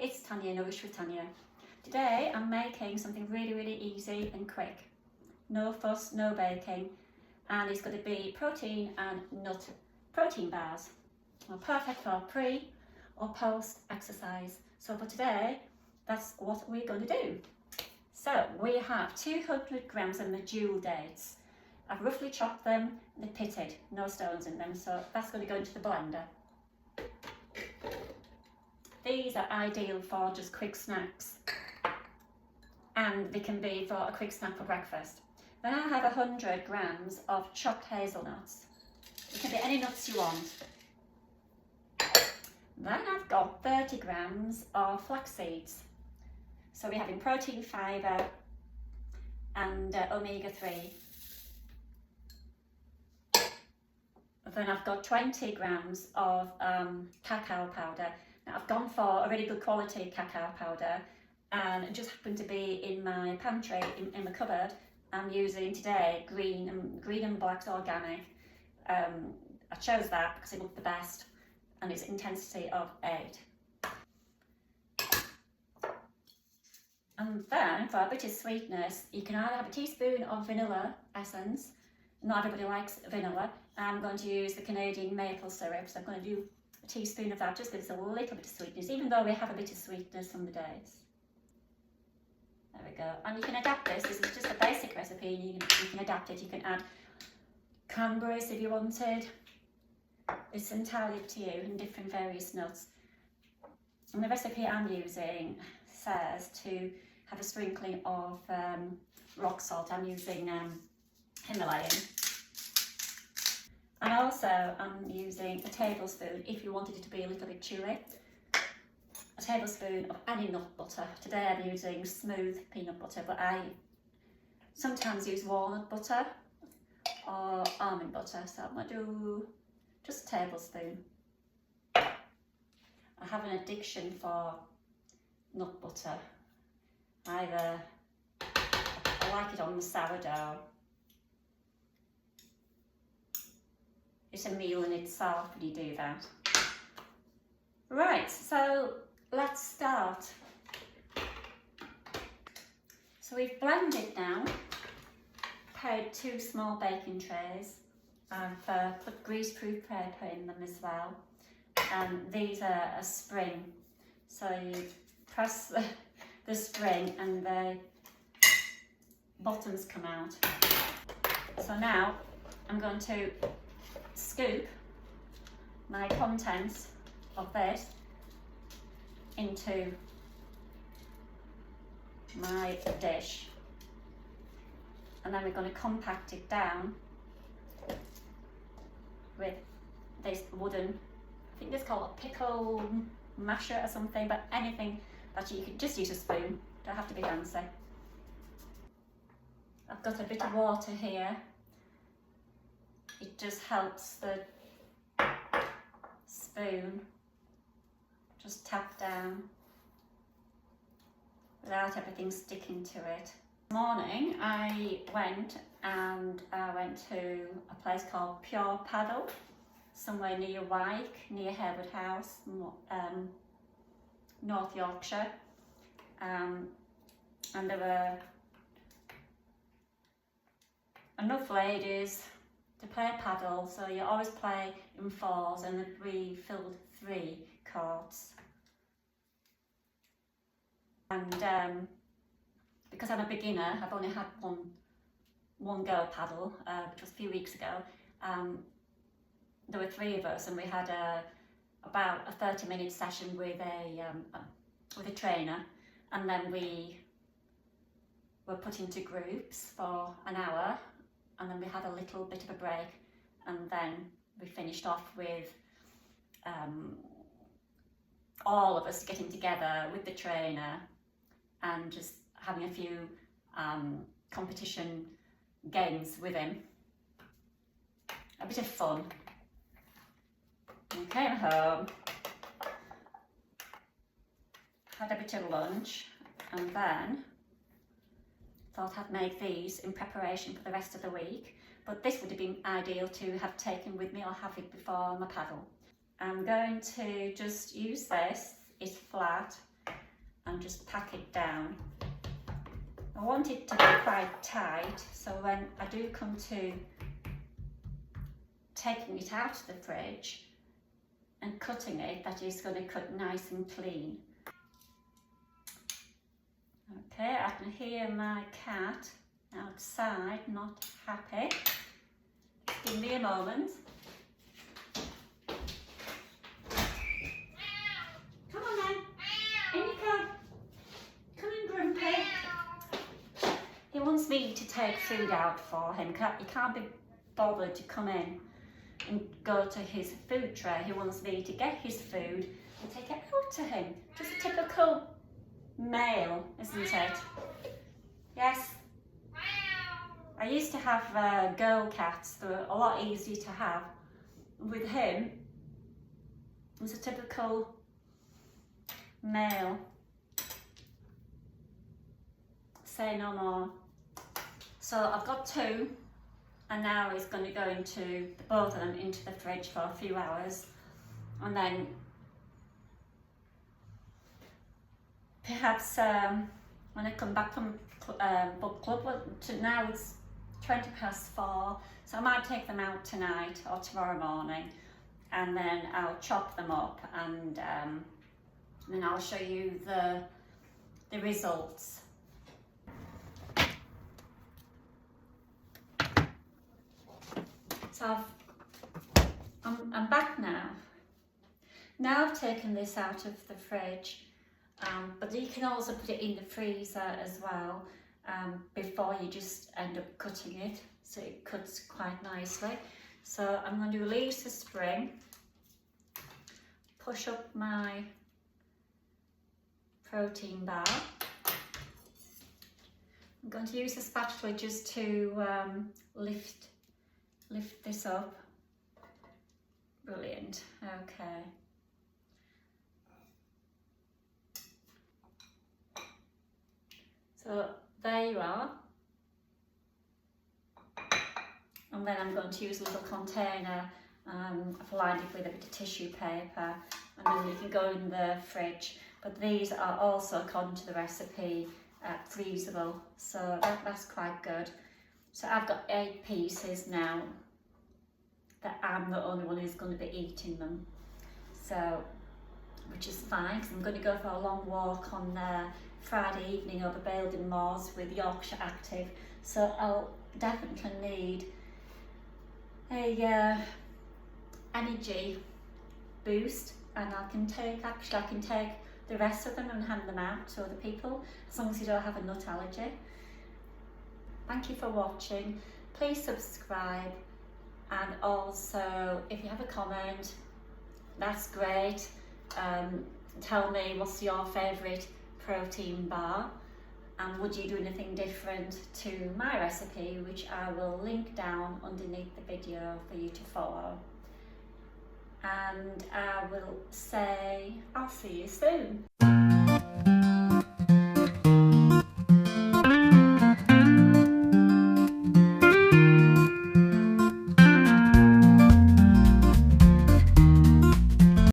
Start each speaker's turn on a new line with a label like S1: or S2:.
S1: it's Tania, Nourish with Tania. Today I'm making something really easy and quick. No fuss, no baking, and it's going to be protein and nut protein bars. Well, perfect for pre or post exercise. So for today, that's what we're going to do. So we have 200 grams of Medjool dates. I've roughly chopped them and they're pitted, no stones in them, so that's going to go into the blender. These are ideal for just quick snacks, and they can be for a quick snack for breakfast. Then I have 100 grams of chopped hazelnuts. It can be any nuts you want. Then I've got 30 grams of flax seeds. So we're having protein, fibre and omega-3. Then I've got 20 grams of cacao powder. Now I've gone for a really good quality cacao powder, and it just happened to be in my pantry, in my cupboard. I'm using today green and black's organic. I chose that because it looked the best and its intensity of 8. And then for a bit of sweetness, you can either have a teaspoon of vanilla essence. Not everybody likes vanilla. I'm going to use the Canadian maple syrup, so I'm going to do a teaspoon of that, just gives a little bit of sweetness, even though we have a bit of sweetness from the dates. There we go. And you can adapt this. This is just a basic recipe. You can adapt it. You can add cranberries if you wanted. It's entirely up to you, and different various nuts. And the recipe I'm using says to have a sprinkling of rock salt. I'm using Himalayan. And also I'm using a tablespoon, if you wanted it to be a little bit chewy, a tablespoon of any nut butter. Today I'm using smooth peanut butter, but I sometimes use walnut butter or almond butter, so I'm going to do just a tablespoon. I have an addiction for nut butter. I like it on the sourdough. It's a meal in itself when you do that. Right, so let's start. So we've blended now, prepared 2 small baking trays. I've put greaseproof paper in them as well. And these are a spring. So you press the spring and the bottoms come out. So now I'm going to scoop my contents of this into my dish, and then we're going to compact it down with this wooden, I think this is called a pickle masher or something, but anything that you can just use a spoon, don't have to be fancy. I've got a bit of water here. It just helps the spoon just tap down without everything sticking to it. This morning I went to a place called Pure Paddle, somewhere near Wyke, near Harewood House, North Yorkshire, and there were enough ladies to play paddle, so you always play in 4s, and we filled 3 courts. And because I'm a beginner, I've only had one go at paddle, which was a few weeks ago. There were 3 of us, and we had about a 30-minute session with a trainer, and then we were put into groups for an hour. And then we had a little bit of a break, and then we finished off with all of us getting together with the trainer and just having a few competition games with him. A bit of fun. We came home, had a bit of lunch, and then thought I'd make these in preparation for the rest of the week, but this would have been ideal to have taken with me or have it before my paddle. I'm going to just use this, it's flat, and just pack it down. I want it to be quite tight, so when I do come to taking it out of the fridge and cutting it, that is going to cut nice and clean. Okay, I can hear my cat outside, not happy. Give me a moment. Come on then, in you come. Come in, Grumpy. He wants me to take food out for him. He can't be bothered to come in and go to his food tray. He wants me to get his food and take it out to him. Just a typical male, isn't it? Yes. I used to have girl cats. They were a lot easier to have. With him, it was a typical male. Say no more. So I've got two, and now he's going to go into both of them into the fridge for a few hours, and then perhaps when I come back from book club, now it's 4:20, so I might take them out tonight or tomorrow morning, and then I'll chop them up, and then I'll show you the results. So I'm back now. Now I've taken this out of the fridge, but you can also put it in the freezer as well before you just end up cutting it, so it cuts quite nicely. So I'm going to release the spring, push up my protein bar. I'm going to use the spatula just to lift this up. Brilliant. Okay. So there you are. And then I'm going to use a little container. I've lined it with a bit of tissue paper, and then you can go in the fridge. But these are also, according to the recipe, freezable. So that's quite good. So I've got 8 pieces now that I'm the only one who's going to be eating them. So, which is fine, because I'm going to go for a long walk on Friday evening over Baildon Moors with Yorkshire Active. So I'll definitely need a energy boost, and I can take the rest of them and hand them out to other people, as long as you don't have a nut allergy. Thank you for watching. Please subscribe, and also if you have a comment, that's great. Tell me what's your favourite protein bar, and would you do anything different to my recipe, which I will link down underneath the video for you to follow. And I will say I'll see you soon.